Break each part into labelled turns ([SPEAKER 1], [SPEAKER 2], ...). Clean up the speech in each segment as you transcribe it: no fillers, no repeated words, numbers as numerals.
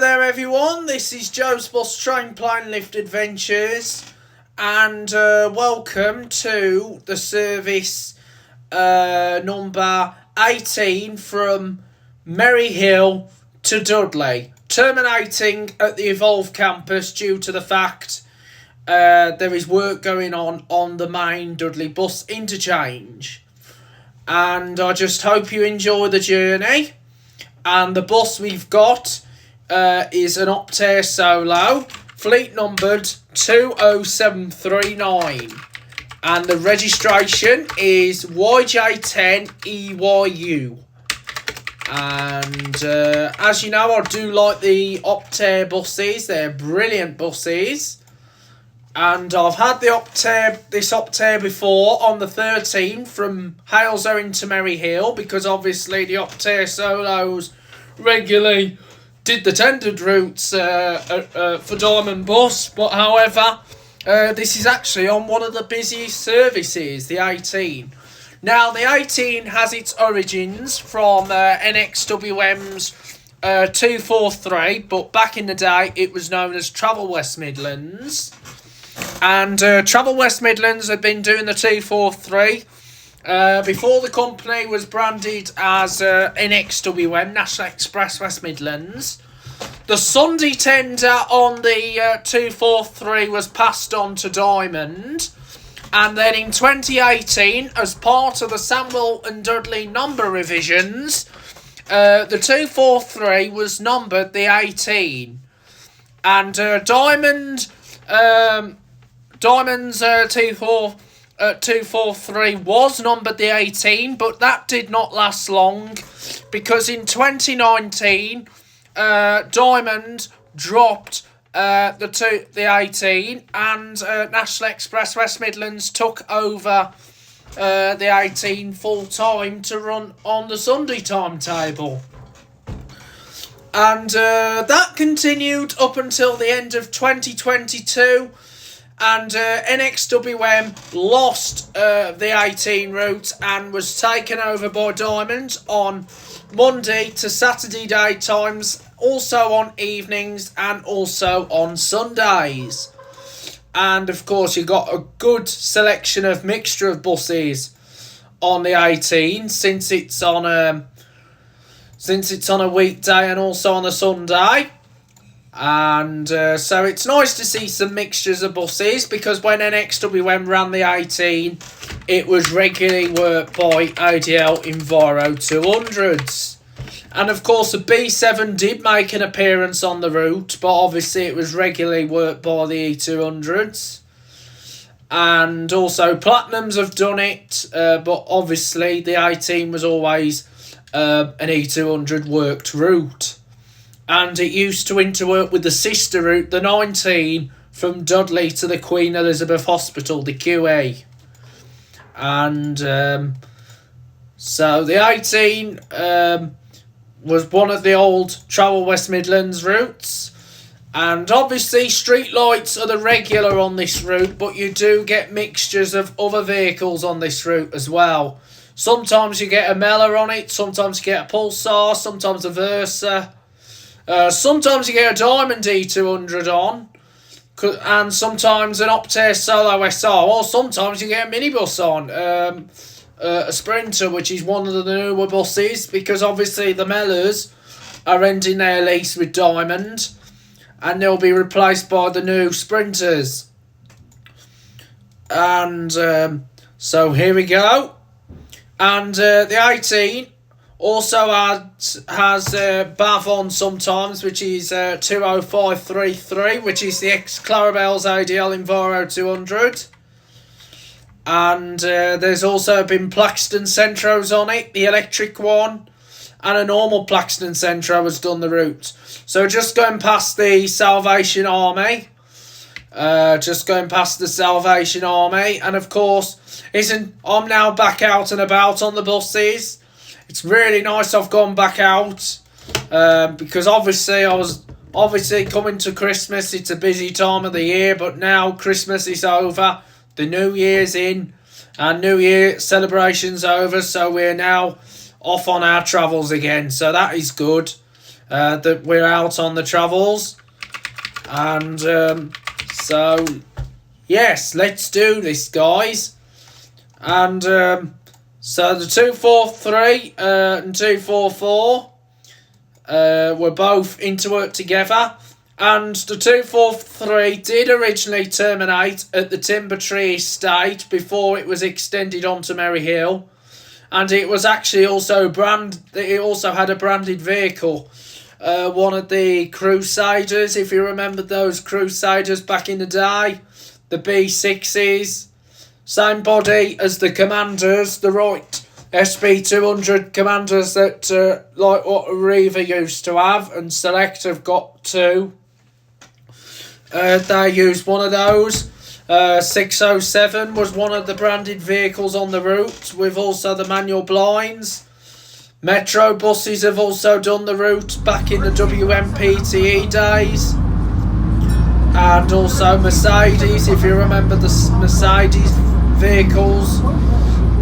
[SPEAKER 1] there everyone, this is Joe's Bus Train Plane Lift Adventures and welcome to the service number 18 from Merry Hill to Dudley, terminating at the Evolve campus due to the fact there is work going on the main Dudley bus interchange. And I just hope you enjoy the journey. And the bus we've got is an Optare Solo, fleet numbered 20739. And the registration is YJ10EYU. And as you know, I do like the Optare buses. They're brilliant buses. And I've had this Optare before on the 13 from Halesowen to Merry Hill, because obviously the Optare Solos regularly did the tendered routes for Diamond Bus. But however, this is actually on one of the busiest services, the 18. Now, the 18 has its origins from NXWM's 243, but back in the day it was known as Travel West Midlands. And Travel West Midlands had been doing the 243 before the company was branded as NXWM, National Express West Midlands. The Sunday tender on the 243 was passed on to Diamond. And then in 2018, as part of the Samuel and Dudley number revisions, the 243 was numbered the 18. And Diamond's 243 was numbered the 18, but that did not last long, because in 2019, Diamond dropped the 18, and National Express West Midlands took over the 18 full time to run on the Sunday timetable. And that continued up until the end of 2022, and NXWM lost the 18 route and was taken over by Diamond on Monday to Saturday day times, also on evenings and also on Sundays. And of course, you got a good selection of mixture of buses on the 18, since it's on a weekday and also on a Sunday. And so it's nice to see some mixtures of buses, because when NXWM ran the 18, it was regularly worked by ADL Enviro 200s. And of course, the B7 did make an appearance on the route, but obviously it was regularly worked by the E200s. And also Platinums have done it, but obviously the 18 was always an E200 worked route. And it used to interwork with the sister route, the 19, from Dudley to the Queen Elizabeth Hospital, the QE. And so the 18 was one of the old Travel West Midlands routes. And obviously street lights are the regular on this route, but you do get mixtures of other vehicles on this route as well. Sometimes you get a Mella on it, sometimes you get a Pulsar, sometimes a Versa. Sometimes you get a Diamond E200 on, and sometimes an Optare Solo SR, or sometimes you get a minibus on, a Sprinter, which is one of the newer buses, because obviously the Mellas are ending their lease with Diamond, and they'll be replaced by the new Sprinters. And so here we go. And the 18 also has BAV on sometimes, which is 20533, which is the ex-Clarabelle's ADL Enviro 200. And there's also been Plaxton Centros on it, the electric one, and a normal Plaxton Centro has done the route. So just going past the Salvation Army. And of course, I'm now back out and about on the buses. It's really nice I've gone back out, because obviously I was coming to Christmas. It's a busy time of the year, but now Christmas is over, the New Year's in, and New Year celebrations over, so we're now off on our travels again, so that is good. that we're out on the travels. And so, yes, let's do this, guys. And so the 243 and 244 were both into it together. And the 243 did originally terminate at the Timber Tree Estate before it was extended onto Merry Hill. And it was actually also it also had a branded vehicle. One of the Crusaders, if you remember those Crusaders back in the day. The B6s. Same body as the Commanders, the right SB200 Commanders that like what Arriva used to have, and Select have got too. They used one of those. 607 was one of the branded vehicles on the route, with also the manual blinds. Metro buses have also done the route back in the WMPTE days. And also Mercedes, if you remember the Mercedes vehicles,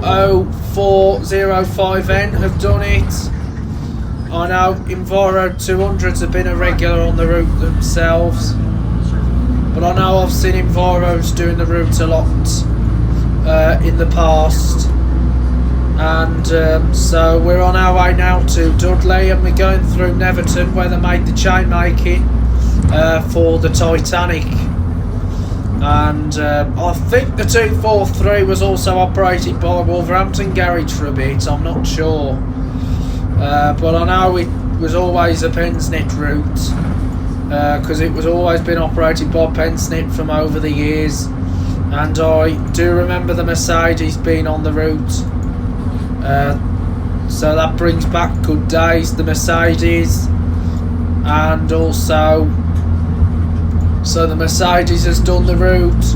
[SPEAKER 1] 0405N have done it. I know Enviro 200s have been a regular on the route themselves. But I know I've seen Enviros doing the route a lot in the past. And so we're on our way now to Dudley, and we're going through Netherton where they made the chain making for the Titanic. And I think the 243 was also operated by Wolverhampton Garage for a bit, I'm not sure. But I know it was always a Pensnit route. Because it was always been operated by Pensnit from over the years, and I do remember the Mercedes being on the route, so that brings back good days, the Mercedes. And also, so the Mercedes has done the route,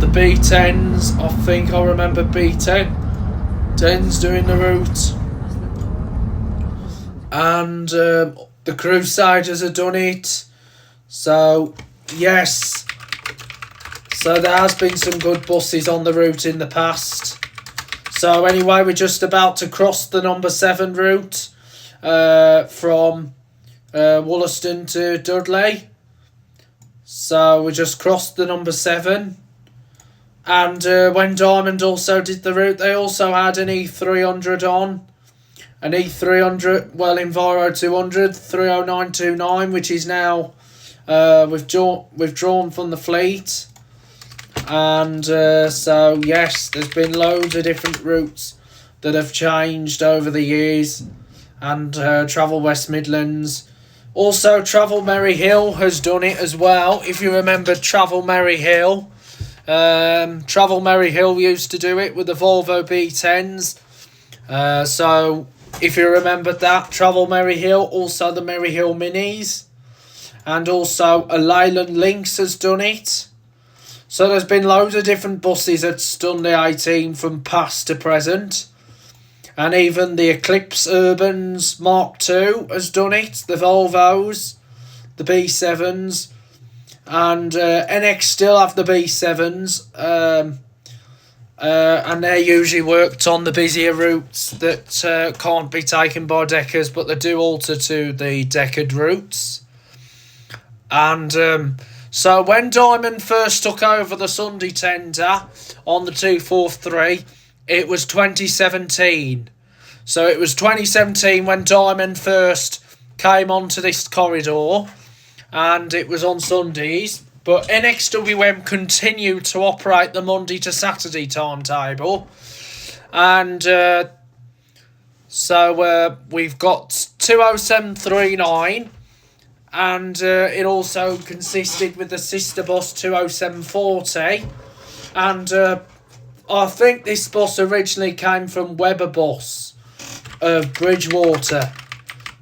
[SPEAKER 1] the B10s, I think I remember B10s doing the route, and the Crusaders have done it. So, yes. So there has been some good buses on the route in the past. So anyway, we're just about to cross the number 7 route from Wollaston to Dudley. So we just crossed the number 7. And when Diamond also did the route, they also had an E300 on. An E300, well, Enviro 200, 30929, which is now withdrawn from the fleet. And so, yes, there's been loads of different routes that have changed over the years. And Travel West Midlands. Also, Travel Merry Hill has done it as well. If you remember Travel Merry Hill. Travel Merry Hill used to do it with the Volvo B10s. So, if you remember that, Travel Merry Hill, also the Merry Hill Minis. And also a Leyland Lynx has done it. So there's been loads of different buses that's done the 18 from past to present. And even the Eclipse Urbans Mark II has done it. The Volvos, the B7s. And NX still have the B7s. And they're usually worked on the busier routes that can't be taken by deckers, but they do alter to the deckered routes. And so when Diamond first took over the Sunday tender on the 243, it was 2017. So it was 2017 when Diamond first came onto this corridor, and it was on Sundays. But NXWM continued to operate the Monday to Saturday timetable. And so we've got 20739. And it also consisted with the sister bus 20740. And I think this bus originally came from Weber Bus of Bridgewater.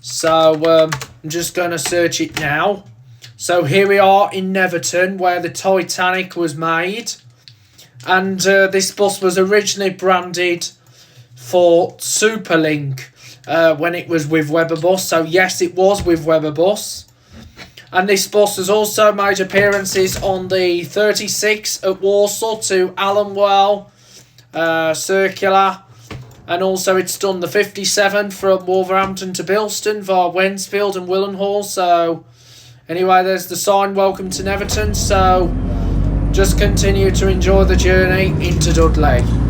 [SPEAKER 1] So I'm just going to search it now. So here we are in Netherton, where the Titanic was made. And this bus was originally branded for Superlink when it was with Weber Bus. So yes, it was with Weber Bus. And this bus has also made appearances on the 36 at Walsall to Allenwell Circular. And also it's done the 57 from Wolverhampton to Bilston via Wensfield and Willenhall. So anyway, there's the sign, welcome to Netherton. So just continue to enjoy the journey into Dudley.